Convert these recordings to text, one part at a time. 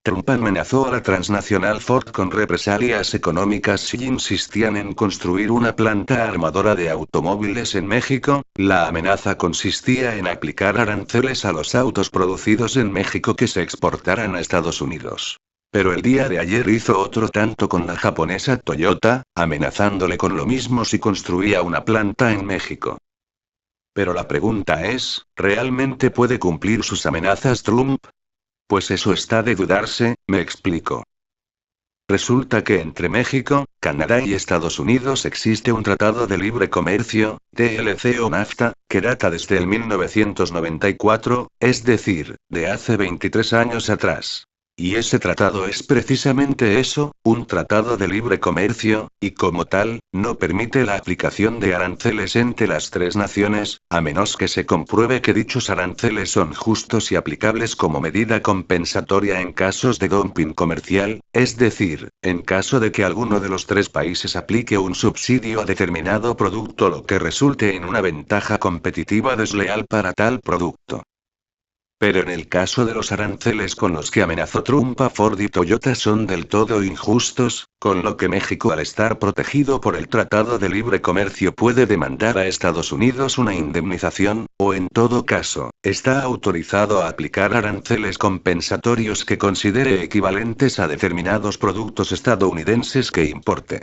Trump amenazó a la transnacional Ford con represalias económicas si insistían en construir una planta armadora de automóviles en México. La amenaza consistía en aplicar aranceles a los autos producidos en México que se exportaran a Estados Unidos. Pero el día de ayer hizo otro tanto con la japonesa Toyota, amenazándole con lo mismo si construía una planta en México. Pero la pregunta es, ¿realmente puede cumplir sus amenazas Trump? Pues eso está de dudarse, me explico. Resulta que entre México, Canadá y Estados Unidos existe un tratado de libre comercio, TLC o NAFTA, que data desde el 1994, es decir, de hace 23 años atrás. Y ese tratado es precisamente eso, un tratado de libre comercio, y como tal, no permite la aplicación de aranceles entre las tres naciones, a menos que se compruebe que dichos aranceles son justos y aplicables como medida compensatoria en casos de dumping comercial, es decir, en caso de que alguno de los tres países aplique un subsidio a determinado producto, lo que resulte en una ventaja competitiva desleal para tal producto. Pero en el caso de los aranceles con los que amenazó Trump a Ford y Toyota son del todo injustos, con lo que México, al estar protegido por el Tratado de Libre Comercio, puede demandar a Estados Unidos una indemnización, o en todo caso, está autorizado a aplicar aranceles compensatorios que considere equivalentes a determinados productos estadounidenses que importe.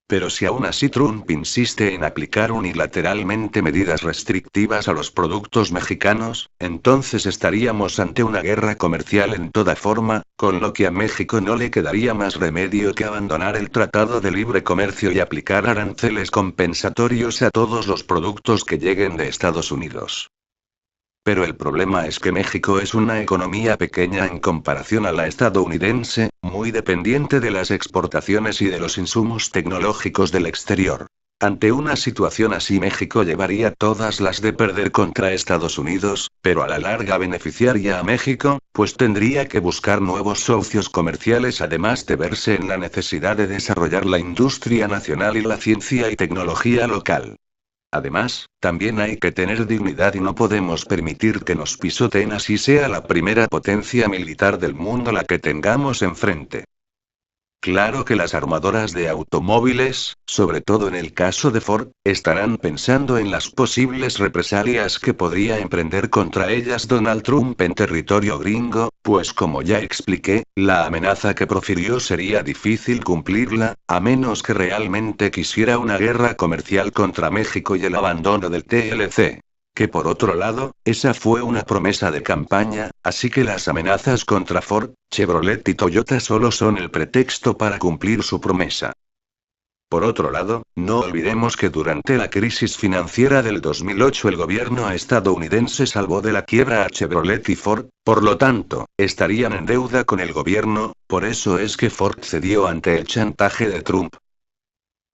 Pero si aún así Trump insiste en aplicar unilateralmente medidas restrictivas a los productos mexicanos, entonces estaríamos ante una guerra comercial en toda forma, con lo que a México no le quedaría más remedio que abandonar el Tratado de Libre Comercio y aplicar aranceles compensatorios a todos los productos que lleguen de Estados Unidos. Pero el problema es que México es una economía pequeña en comparación a la estadounidense, muy dependiente de las exportaciones y de los insumos tecnológicos del exterior. Ante una situación así, México llevaría todas las de perder contra Estados Unidos, pero a la larga beneficiaría a México, pues tendría que buscar nuevos socios comerciales además de verse en la necesidad de desarrollar la industria nacional y la ciencia y tecnología local. Además, también hay que tener dignidad y no podemos permitir que nos pisoteen así sea la primera potencia militar del mundo la que tengamos enfrente. Claro que las armadoras de automóviles, sobre todo en el caso de Ford, estarán pensando en las posibles represalias que podría emprender contra ellas Donald Trump en territorio gringo, pues como ya expliqué, la amenaza que profirió sería difícil cumplirla, a menos que realmente quisiera una guerra comercial contra México y el abandono del TLC. Que por otro lado, esa fue una promesa de campaña, así que las amenazas contra Ford, Chevrolet y Toyota solo son el pretexto para cumplir su promesa. Por otro lado, no olvidemos que durante la crisis financiera del 2008 el gobierno estadounidense salvó de la quiebra a Chevrolet y Ford, por lo tanto, estarían en deuda con el gobierno, por eso es que Ford cedió ante el chantaje de Trump.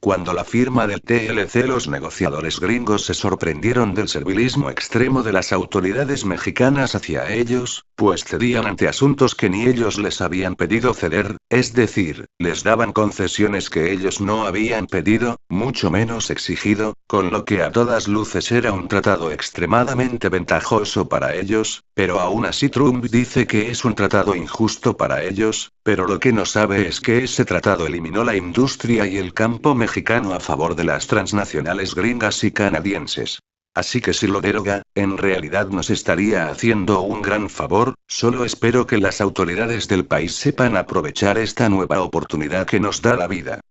Cuando la firma del TLC, los negociadores gringos se sorprendieron del servilismo extremo de las autoridades mexicanas hacia ellos, pues cedían ante asuntos que ni ellos les habían pedido ceder, es decir, les daban concesiones que ellos no habían pedido, mucho menos exigido, con lo que a todas luces era un tratado extremadamente ventajoso para ellos, pero aún así Trump dice que es un tratado injusto para ellos, pero lo que no sabe es que ese tratado eliminó la industria y el campo mexicano a favor de las transnacionales gringas y canadienses. Así que si lo deroga, en realidad nos estaría haciendo un gran favor, solo espero que las autoridades del país sepan aprovechar esta nueva oportunidad que nos da la vida.